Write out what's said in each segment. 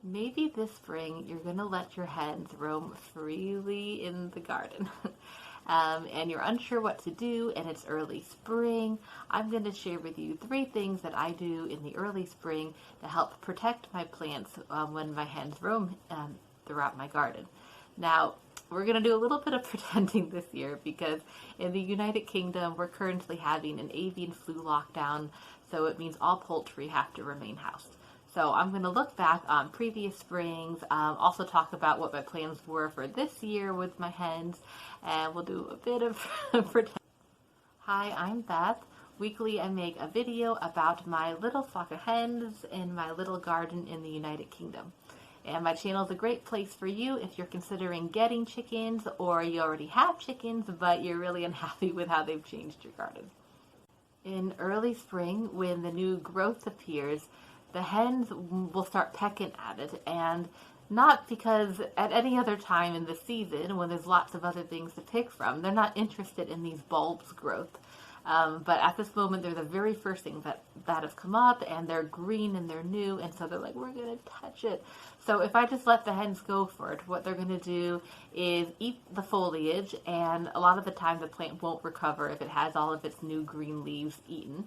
Maybe this spring you're going to let your hens roam freely in the garden. And you're unsure what to do, and it's early spring. I'm going to share with you 3 things that I do in the early spring to help protect my plants when my hens roam throughout my garden. Now, we're going to do a little bit of pretending this year because in the United Kingdom, we're currently having an avian flu lockdown, so it means all poultry have to remain housed. So I'm going to look back on previous springs, also talk about what my plans were for this year with my hens, and we'll do a bit of pretend. Hi, I'm Beth. Weekly I make a video about my little flock of hens in my little garden in the United Kingdom. And my channel is a great place for you if you're considering getting chickens or you already have chickens but you're really unhappy with how they've changed your garden. In early spring, when the new growth appears, the hens will start pecking at it, and not because at any other time in the season when there's lots of other things to pick from, they're not interested in these bulbs growth. But at this moment, they're the very first thing that have come up, and they're green and they're new, and so they're like, we're going to touch it. So if I just let the hens go for it, what they're going to do is eat the foliage, and a lot of the time the plant won't recover if it has all of its new green leaves eaten.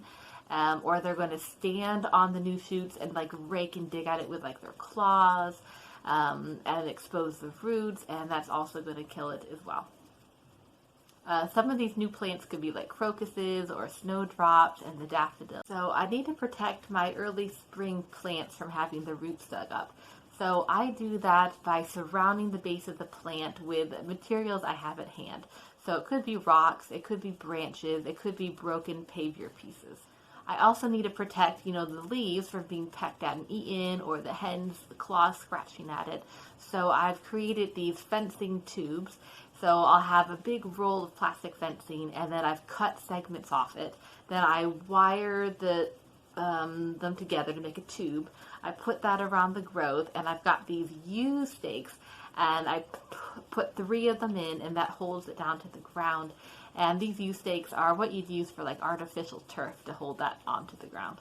Or they're going to stand on the new shoots and like rake and dig at it with like their claws and expose the roots, and that's also going to kill it as well. Some of these new plants could be like crocuses or snowdrops and the daffodils. So I need to protect my early spring plants from having the roots dug up. So I do that by surrounding the base of the plant with materials I have at hand. So it could be rocks, it could be branches, it could be broken pavier pieces. I also need to protect, the leaves from being pecked at and eaten, or the hens, the claws scratching at it. So I've created these fencing tubes. So I'll have a big roll of plastic fencing, and then I've cut segments off it. Then I wire them together to make a tube. I put that around the growth, and I've got these U stakes, and I put 3 of them in, and that holds it down to the ground. And these U stakes are what you'd use for like artificial turf to hold that onto the ground.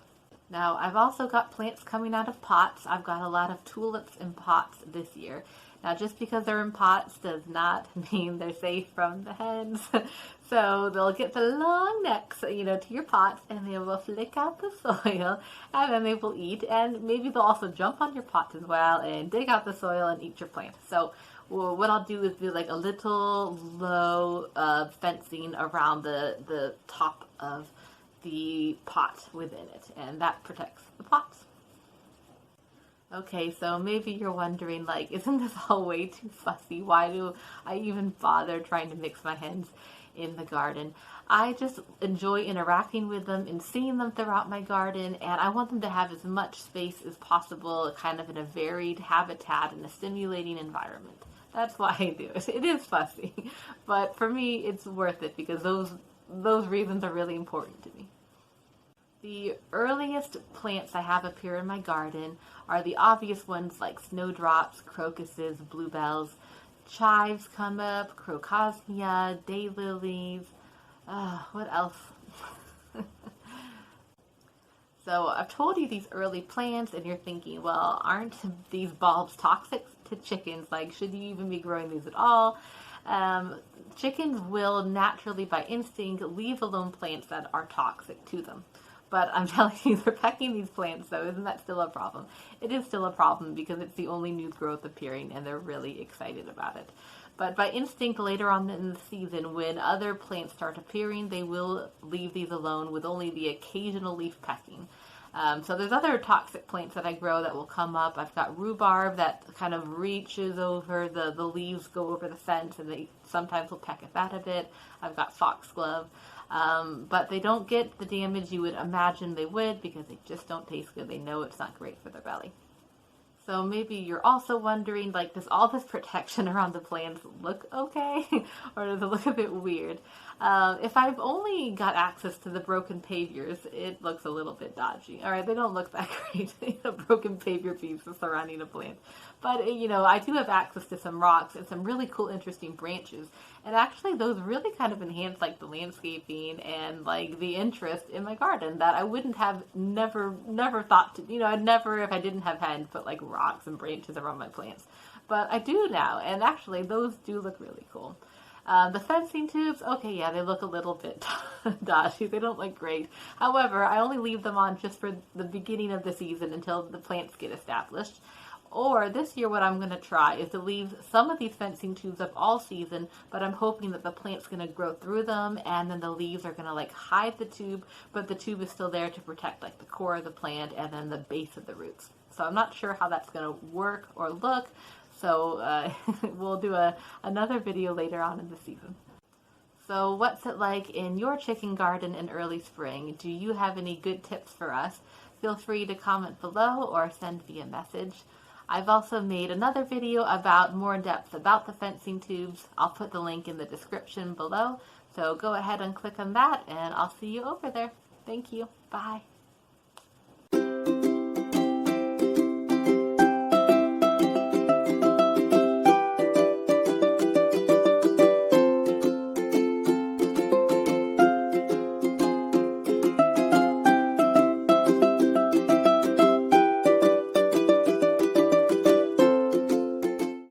Now, I've also got plants coming out of pots. I've got a lot of tulips in pots this year. Now, just because they're in pots does not mean they're safe from the hens. So they'll get the long necks, to your pots, and they will flick out the soil, and then they will eat. And maybe they'll also jump on your pots as well and dig out the soil and eat your plants. So what I'll do is do like a little low fencing around the top of the pot within it, and that protects the pots. Okay, so maybe you're wondering, like, isn't this all way too fussy? Why do I even bother trying to mix my hens in the garden? I just enjoy interacting with them and seeing them throughout my garden, and I want them to have as much space as possible, kind of in a varied habitat and a stimulating environment. That's why I do it. It is fussy, but for me, it's worth it because those reasons are really important to me. The earliest plants I have up here in my garden are the obvious ones like snowdrops, crocuses, bluebells. Chives come up, crocosmia, daylilies. What else? So I've told you these early plants, and you're thinking, well, aren't these bulbs toxic to chickens? Like, should you even be growing these at all? Chickens will naturally, by instinct, leave alone plants that are toxic to them. But I'm telling you, they're pecking these plants, so isn't that still a problem? It is still a problem because it's the only new growth appearing, and they're really excited about it. But by instinct, later on in the season, when other plants start appearing, they will leave these alone with only the occasional leaf pecking. So there's other toxic plants that I grow that will come up. I've got rhubarb that kind of reaches over, the leaves go over the fence, and they sometimes will peck at that a bit. I've got foxglove. But they don't get the damage you would imagine they would because they just don't taste good. They know it's not great for their belly. So maybe you're also wondering, like, does all this protection around the plants look okay? Or does it look a bit weird? If I've only got access to the broken paviers, it looks a little bit dodgy. All right, they don't look that great, a broken pavier piece surrounding a plant. But, I do have access to some rocks and some really cool, interesting branches. And actually, those really kind of enhance, like, the landscaping and, like, the interest in my garden that I wouldn't have never thought to, I'd never, if I didn't have had, put, like, rocks and branches around my plants. But I do now, and actually those do look really cool. The fencing tubes, okay, yeah, they look a little bit dodgy. They don't look great. However, I only leave them on just for the beginning of the season until the plants get established. Or this year what I'm going to try is to leave some of these fencing tubes up all season, but I'm hoping that the plant's going to grow through them and then the leaves are going to like hide the tube, but the tube is still there to protect like the core of the plant and then the base of the roots. So I'm not sure how that's going to work or look, so we'll do another video later on in the season. So what's it like in your chicken garden in early spring? Do you have any good tips for us? Feel free to comment below or send me a message. I've also made another video about more in depth about the fencing tubes. I'll put the link in the description below. So go ahead and click on that and I'll see you over there. Thank you. Bye.